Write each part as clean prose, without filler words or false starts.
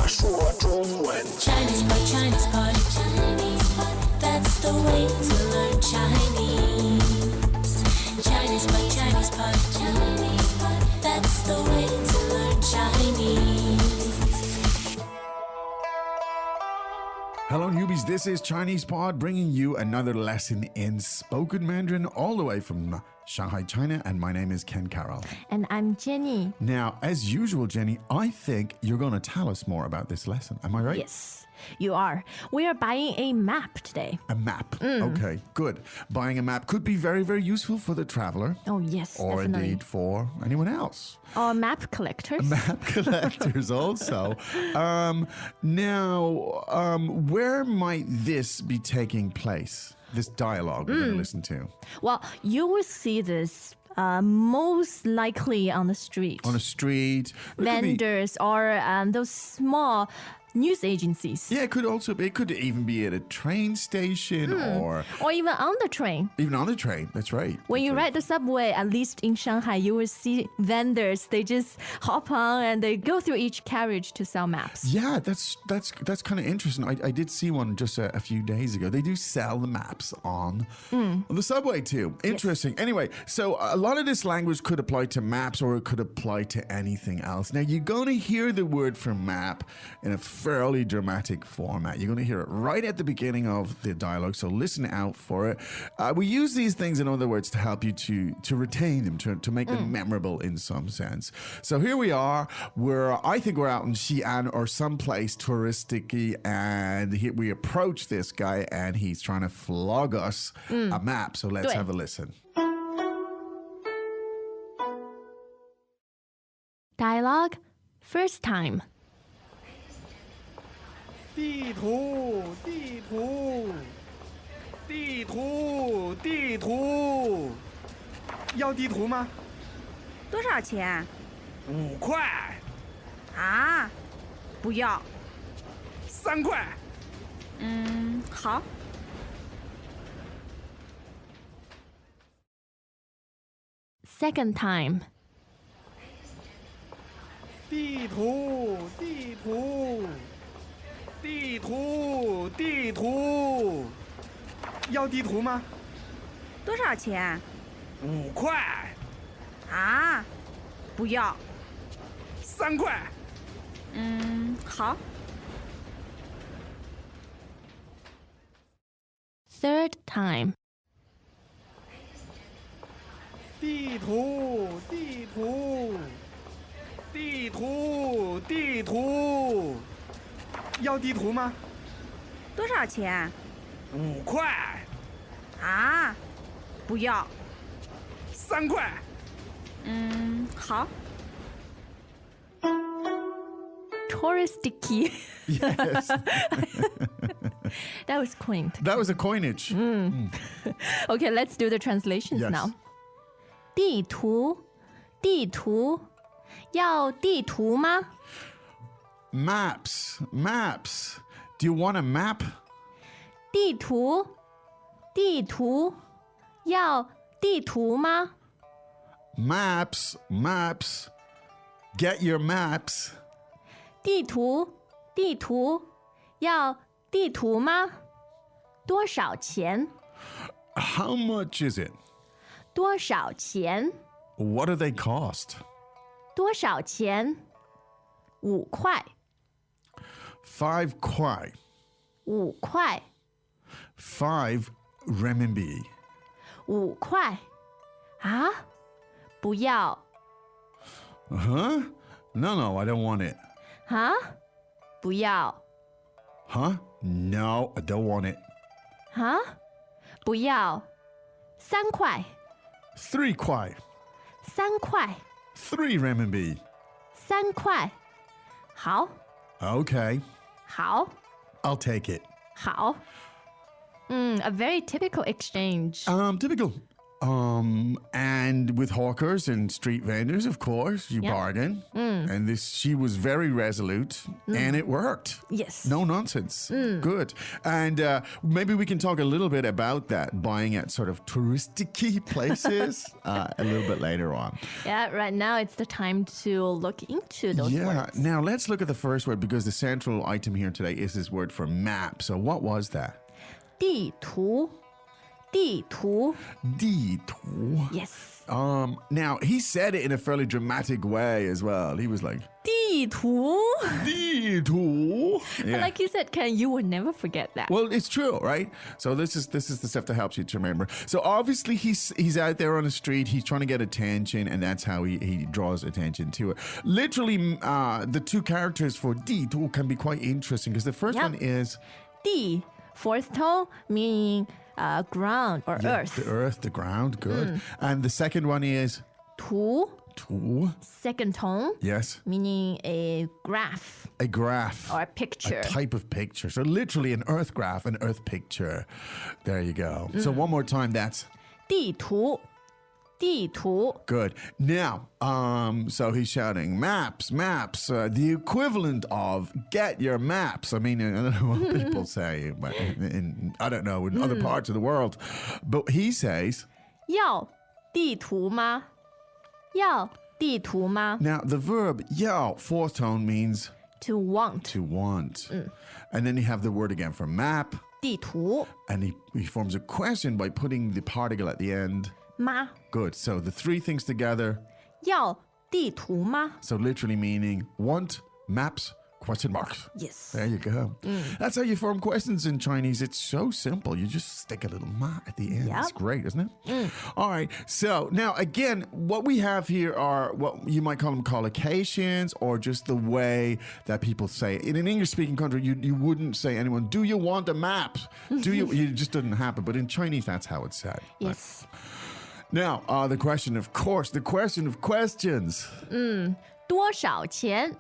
说中文。 Chinese pot, Chinese pot, Chinese pot. That's the way to learn Chinese. Chinese pot, Chinese pot, Chinese pot. That's the way to learn Chinese. Hello, newbies. This is Chinese Pod bringing you another lesson in spoken Mandarin all the way from Shanghai, China. And my name is Ken Carroll. And I'm Jenny. Now, as usual, Jenny, I think you're going to tell us more about this lesson. Am I right? Yes, you are. We are buying a map today. A map. Okay, good. Buying a map could be very, very useful for the traveler. Oh, yes, Or definitely. indeed for anyone else. Or map collectors. Map collectors also. Where might this be taking place? This dialogue we're going to listen to. Well, you will see this most likely on the street. On a street. It could be- Vendors or those small news agencies. Yeah, it could even be at a train station or even on the train. even on the train. That's right. When you That's right. ride the subway, at least in Shanghai, you will see vendors. They just hop on and they go through each carriage to sell maps. Yeah, that's kind of interesting. I did see one just a few days ago. They do sell the maps on the subway too. Interesting. Anyway, so a lot of this language could apply to maps or it could apply to anything else. Now, you're going to hear the word for map in a fairly dramatic format. You're going to hear it right at the beginning of the dialogue, so listen out for it. We use these things, in other words, to help you to retain them, to make them memorable in some sense. So here we are. I think we're out in Xi'an or someplace touristic-y, and we approach this guy, and he's trying to flog us a map. So let's 对。 have a listen. Dialogue, first time. 地图，地图，地图，地图，要地图吗？多少钱5块，啊？不要。 3块，好。 Second time. 地图，地图，地图，地图，要地图吗？多少钱5块，啊？不要。 3块，好。 Third time. 地图，地图，地图，地图，要地图吗？多少钱5块，啊？不要。 3块，好。 Touristic. Yes. That was quaint. That was a coinage. Okay, let's do the translations Yes. now. 地图，地图，要地图吗？ Maps. Maps. Do you want a map? 地图，地图，要地图吗？ Maps. Maps. Get your maps. 地图，地图，要地图吗？多少钱？ How much is it? 多少钱？ What do they cost? 多少钱？5块， 5 kwai. 5块， 5 renminbi. 5块。啊？不要。 Huh? No, I don't want it. 啊？不要。 Huh? No, I don't want it. 啊？不要。3块， 3 kwai. 3块， 3 renminbi. 3块。好， Okay, 好， I'll take it. 好。A very typical exchange. Typical. And with hawkers and street vendors, of course, you bargain. And she was very resolute, and it worked. Yes. No nonsense. Good. And maybe we can talk a little bit about that, buying at sort of touristic places a little bit later on. Yeah, right now it's the time to look into those words. Now let's look at the first word because the central item here today is this word for map. So what was that? 地图,地图. 地图. Yes. Now he said it in a fairly dramatic way as well. He was like, 地图. 地图. But like you said, Ken, you will never forget that. Well, it's true, right? So this is the stuff that helps you to remember. So obviously he's out there on the street. He's trying to get attention, and that's how he draws attention to it. Literally, the two characters for 地图 can be quite interesting because the first one is 地, fourth tone, meaning ground or earth. the earth, the ground. Good. And the second one is 图, 图. second tone, Yes, meaning a graph a graph. or a picture. A type of picture. So literally an earth graph, an earth picture. There you go. So one more time, that's 地图,地图. good. Now, so he's shouting, maps, maps, the equivalent of get your maps. I mean, I don't know what people say, but I don't know, in other parts of the world. But he says, 要地图吗?要地图吗? now the verb yao, fourth tone, means To want. to want. And then you have the word again for map. 地图 And he forms a question by putting the particle at the end. 吗? Good. So the three things together. 要地图吗? So literally meaning want, maps, question marks. Yes. There you go. That's how you form questions in Chinese. It's so simple. You just stick a little ma at the end. Yep. It's great, isn't it? All right. So now again, what we have here are what you might call them collocations or just the way that people say it. In an English-speaking country, you wouldn't say anyone, do you want a map? Do you? It just doesn't happen. But in Chinese, that's how it's said. Yes. Now, the question, of course, the question of questions. 多少钱?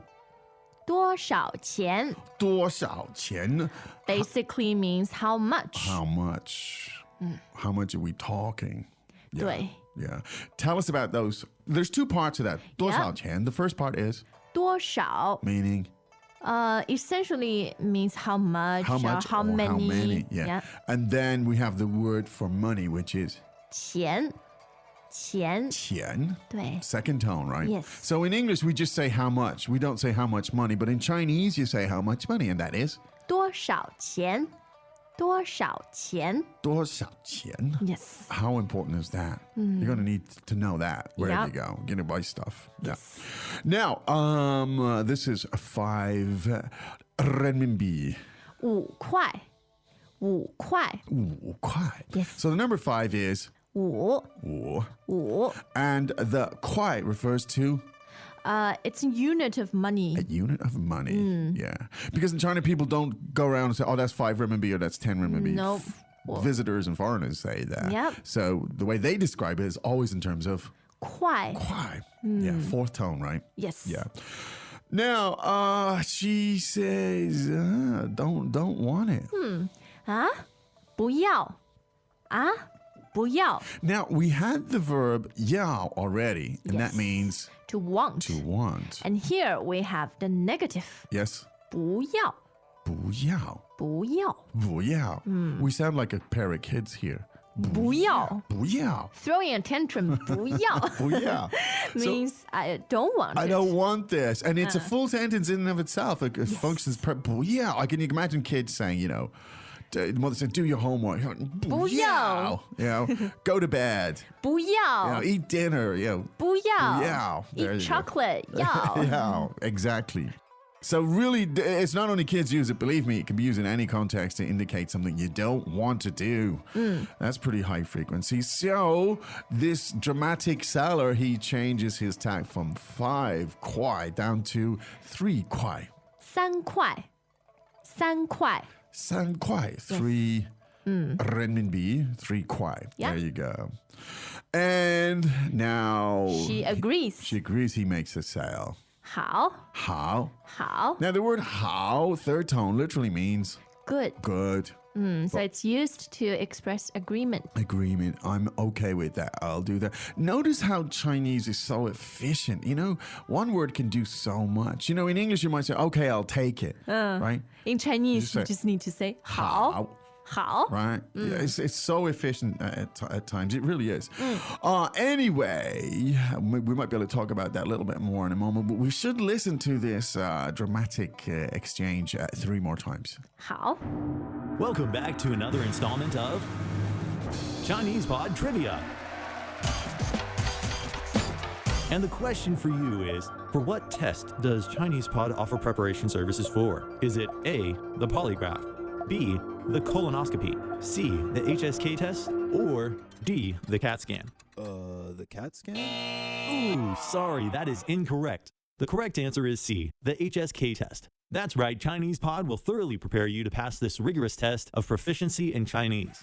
多少钱?多少钱? Basically means how much. How much? How much are we talking? Yeah. 对. Yeah. Tell us about those. There's two parts to that. 多少钱? The first part is 多少 meaning essentially means how much, how much how or many. how many. Yeah. And then we have the word for money, which is 钱,钱. 钱. 对. Second tone, right? Yes. So in English, we just say how much. We don't say how much money. But in Chinese, you say how much money, and that is 多少钱?多少钱?多少钱? Yes. How important is that? You're going to need to know that wherever Yep. you go. You're going to buy stuff. Yeah. Now, this is 5 renminbi. 5块,5块. 5块. Yes. So the number 5 is 5, 5. 5. And the kwai refers to It's a unit of money. a unit of money. Yeah. Because in China, people don't go around and say, oh, that's 5 renminbi or that's 10 renminbi. Nope. Visitors and foreigners say that. Yep. So the way they describe it is always in terms of 块. kwai. Yeah, fourth tone, right? Yes. Yeah. Now, she says, don't want it. 啊?不要. 啊?不要. Now, we had the verb yao already, and that Yes. means To want. to want. And here we have the negative. Yes? 不要,不要.不要,不要. We sound like a pair of kids here. 不要. 不要. Throwing a tantrum, 不要, 不要. means I don't want I it. don't want this. And it's a full sentence in and of itself. It functions. 不要. I can imagine kids saying, you know, the mother said, do your homework. 不要. You know, go to bed. 不 You 要, know, eat dinner. You know, 不要, 不要. There eat you go. chocolate, 要. Yeah, exactly. So really, it's not only kids use it. Believe me, it can be used in any context to indicate something you don't want to do. That's pretty high frequency. So this dramatic seller, he changes his tag from 5 kwai down to 3 kwai. 3块,3块. 3 kwai, 3 renminbi, 3 kwai. Yeah. There you go. And now She agrees. she agrees he makes a sale. 好, How? 好, Now the word how, third tone, literally means good. good. So it's used to express agreement. Agreement. I'm okay with that. I'll do that. Notice how Chinese is so efficient. You know, one word can do so much. You know, in English, you might say, okay, I'll take it. Right? In Chinese, You you just say, just need to say 好. 好. Right? Yeah, it's so efficient at times. It really is. Anyway, we might be able to talk about that a little bit more in a moment, but we should listen to this dramatic exchange 3 more times. 好. Welcome back to another installment of Chinese Pod Trivia. And the question for you is, for what test does Chinese Pod offer preparation services for? Is it A, the polygraph, B, the colonoscopy, C, the HSK test, or D, the CAT scan? The CAT scan? Ooh, sorry, that is incorrect. The correct answer is C, the HSK test. That's right, Chinese Pod will thoroughly prepare you to pass this rigorous test of proficiency in Chinese.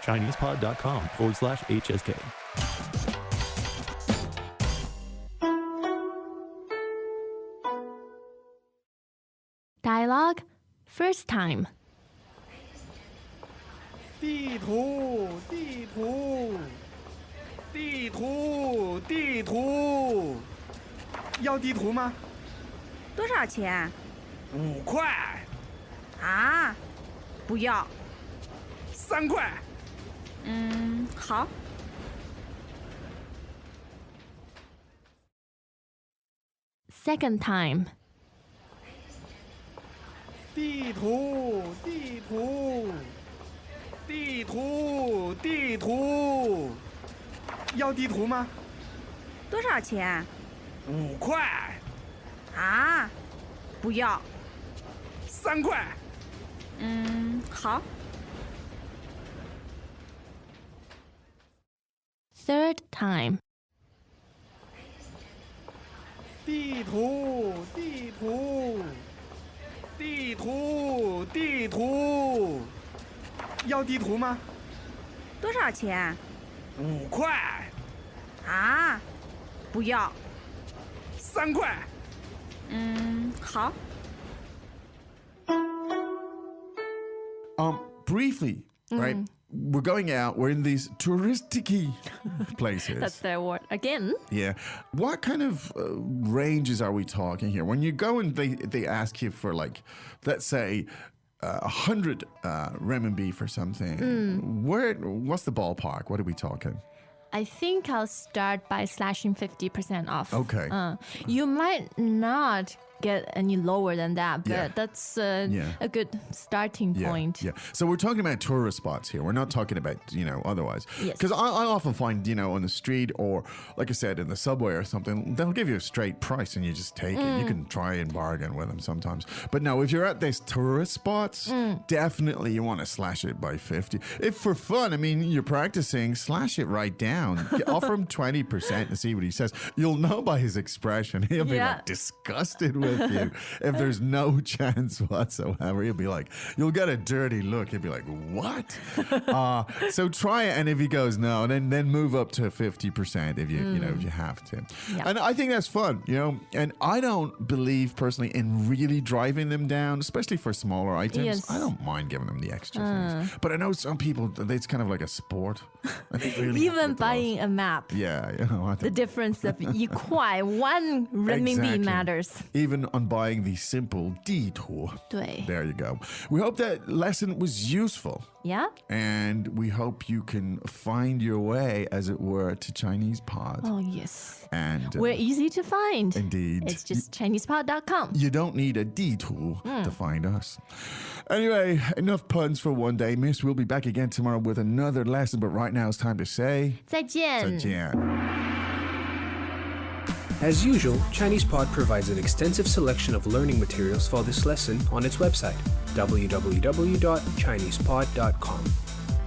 ChinesePod.com/HSK. Dialogue first time. 地图，地图，地图，地图，要地图吗？多少钱？ 5块，啊，不要。 3块，好。 Second time. 地图，地图，地图，地图，要地图吗？多少钱？ 5块，啊，不要。 3块，好。 Third time. 地图，地图，地图，地图，要地图吗？多少钱？ 5块，啊，不要。 3块，好。 Briefly, right? We're going out. We're in these touristic places. That's their word again. Yeah. What kind of ranges are we talking here? When you go and they ask you for, like, let's say 100 renminbi for something. What's the ballpark? What are we talking? I think I'll start by slashing 50% off. Okay. You might not get any lower than that, but Yeah. that's a good starting point. Yeah. So we're talking about tourist spots here. We're not talking about, otherwise. Yes. Because I often find, on the street or, like I said, in the subway or something, they'll give you a straight price and you just take it. You can try and bargain with them sometimes. But no, if you're at these tourist spots, definitely you want to slash it by 50. If for fun, I mean, you're practicing, slash it right down. Offer him 20% and see what he says. You'll know by his expression. He'll be Yeah. like disgusted with you. If there's no chance whatsoever, he'll be like, you'll get a dirty look. He'll be like, what? So try it, and if he goes no, then move up to 50% if you if you have to. Yeah. And I think that's fun, And I don't believe personally in really driving them down, especially for smaller items. Yes. I don't mind giving them the extra things, but I know some people it's kind of like a sport. I think really have to Even get the buying most. a map. Yeah, I The think difference of 1 块, 1 renminbi Exactly. matters. even on buying the simple 地图. 对. There you go. We hope that lesson was useful. Yeah? And we hope you can find your way, as it were, to Chinese Pod. Oh, yes. And We're easy to find. indeed. It's just ChinesePod.com. You don't need a 地图 to find us. Anyway, enough puns for one day, miss. We'll be back again tomorrow with another lesson, but right now it's time to say 再见. 再见. As usual, ChinesePod provides an extensive selection of learning materials for this lesson on its website, www.chinesepod.com.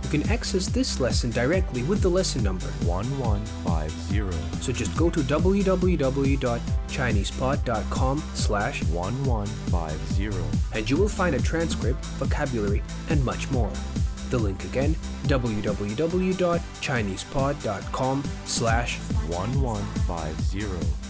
You can access this lesson directly with the lesson number 1150. So just go to www.chinesepod.com/1150 and you will find a transcript, vocabulary, and much more. The link again, www.chinesepod.com/1150.